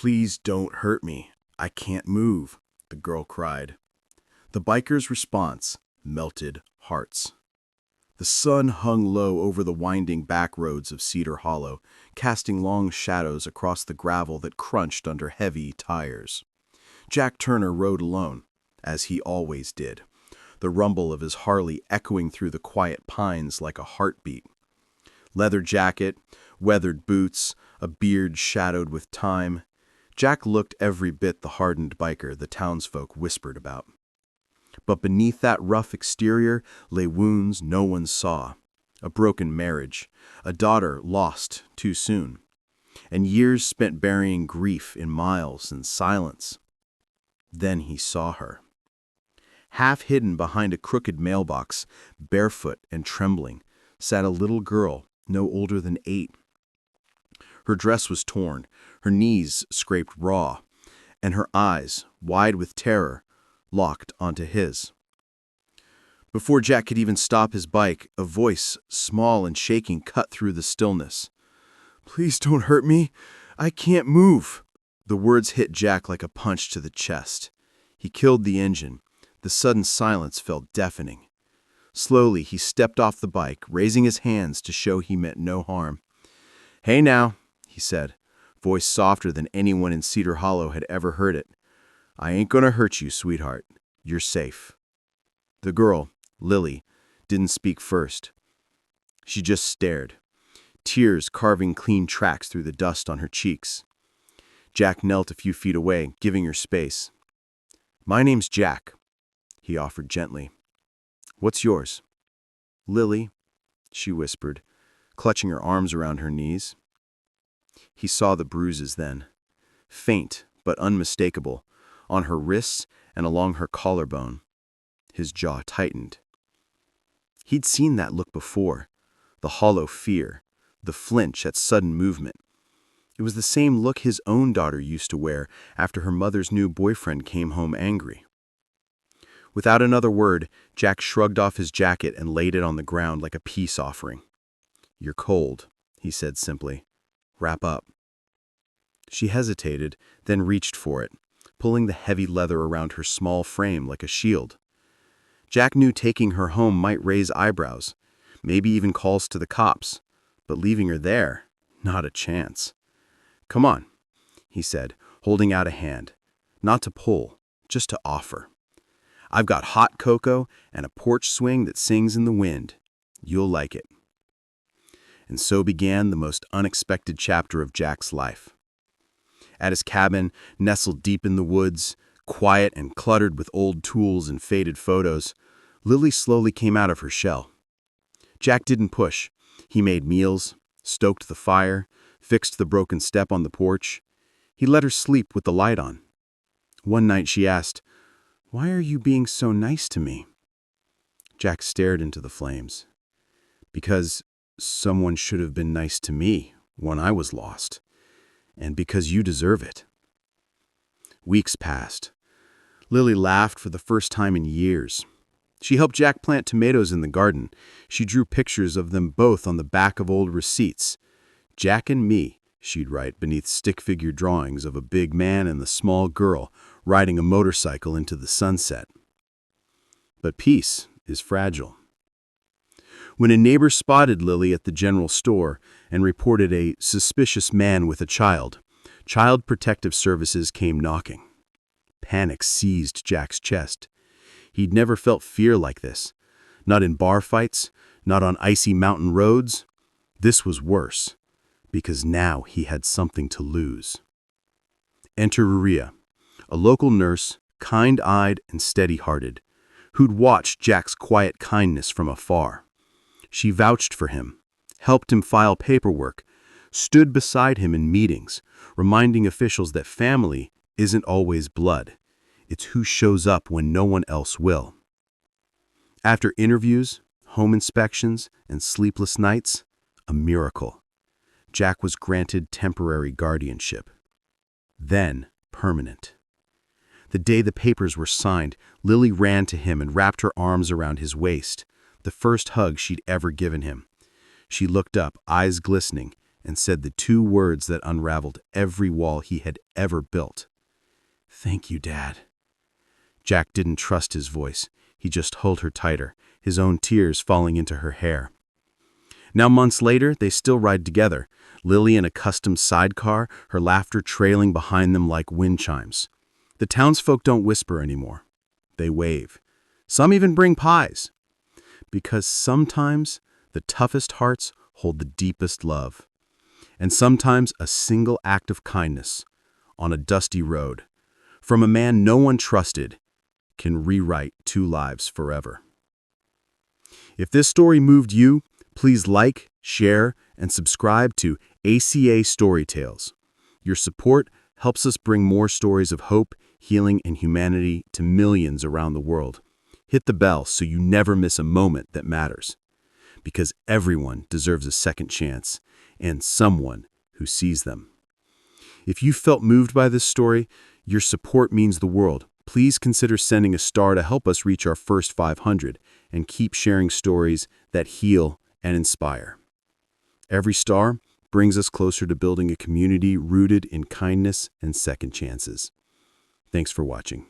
"Please don't hurt me. I can't move," the girl cried. The biker's response melted hearts. The sun hung low over the winding back roads of Cedar Hollow, casting long shadows across the gravel that crunched under heavy tires. Jack Turner rode alone, as he always did, the rumble of his Harley echoing through the quiet pines like a heartbeat. Leather jacket, weathered boots, a beard shadowed with time. Jack looked every bit the hardened biker the townsfolk whispered about. But beneath that rough exterior lay wounds no one saw. A broken marriage, a daughter lost too soon, and years spent burying grief in miles and silence. Then he saw her. Half hidden behind a crooked mailbox, barefoot and trembling, sat a little girl no older than 8. Her dress was torn, her knees scraped raw, and her eyes, wide with terror, locked onto his. Before Jack could even stop his bike, a voice, small and shaking, cut through the stillness. "Please don't hurt me. I can't move." The words hit Jack like a punch to the chest. He killed the engine. The sudden silence felt deafening. Slowly, he stepped off the bike, raising his hands to show he meant no harm. "Hey now," he said, voice softer than anyone in Cedar Hollow had ever heard it. "I ain't gonna hurt you, sweetheart. You're safe." The girl, Lily, didn't speak first. She just stared, tears carving clean tracks through the dust on her cheeks. Jack knelt a few feet away, giving her space. "My name's Jack," he offered gently. "What's yours?" "Lily," she whispered, clutching her arms around her knees. He saw the bruises then, faint but unmistakable, on her wrists and along her collarbone. His jaw tightened. He'd seen that look before, the hollow fear, the flinch at sudden movement. It was the same look his own daughter used to wear after her mother's new boyfriend came home angry. Without another word, Jack shrugged off his jacket and laid it on the ground like a peace offering. "You're cold," he said simply. "Wrap up." She hesitated, then reached for it, pulling the heavy leather around her small frame like a shield. Jack knew taking her home might raise eyebrows, maybe even calls to the cops, but leaving her there, not a chance. "Come on," he said, holding out a hand, not to pull, just to offer. "I've got hot cocoa and a porch swing that sings in the wind. You'll like it." And so began the most unexpected chapter of Jack's life. At his cabin, nestled deep in the woods, quiet and cluttered with old tools and faded photos, Lily slowly came out of her shell. Jack didn't push. He made meals, stoked the fire, fixed the broken step on the porch. He let her sleep with the light on. One night she asked, "Why are you being so nice to me?" Jack stared into the flames. "Because someone should have been nice to me when I was lost. And because you deserve it." Weeks passed. Lily laughed for the first time in years. She helped Jack plant tomatoes in the garden. She drew pictures of them both on the back of old receipts. "Jack and me," she'd write beneath stick-figure drawings of a big man and the small girl riding a motorcycle into the sunset. But peace is fragile. When a neighbor spotted Lily at the general store and reported a suspicious man with a child, Child Protective Services came knocking. Panic seized Jack's chest. He'd never felt fear like this. Not in bar fights, not on icy mountain roads. This was worse, because now he had something to lose. Enter Maria, a local nurse, kind-eyed and steady-hearted, who'd watched Jack's quiet kindness from afar. She vouched for him, helped him file paperwork, stood beside him in meetings, reminding officials that family isn't always blood. It's who shows up when no one else will. After interviews, home inspections, and sleepless nights, a miracle. Jack was granted temporary guardianship. Then permanent. The day the papers were signed, Lily ran to him and wrapped her arms around his waist, the first hug she'd ever given him. She looked up, eyes glistening, and said the two words that unraveled every wall he had ever built. "Thank you, Dad." Jack didn't trust his voice. He just held her tighter, his own tears falling into her hair. Now, months later, they still ride together, Lily in a custom sidecar, her laughter trailing behind them like wind chimes. The townsfolk don't whisper anymore. They wave. Some even bring pies. Because sometimes the toughest hearts hold the deepest love. And sometimes a single act of kindness on a dusty road from a man no one trusted can rewrite two lives forever. If this story moved you, please like, share, and subscribe to ACA Story Tales. Your support helps us bring more stories of hope, healing, and humanity to millions around the world. Hit the bell so you never miss a moment that matters. Because everyone deserves a second chance and someone who sees them. If you felt moved by this story, your support means the world. Please consider sending a star to help us reach our first 500 and keep sharing stories that heal and inspire. Every star brings us closer to building a community rooted in kindness and second chances. Thanks for watching.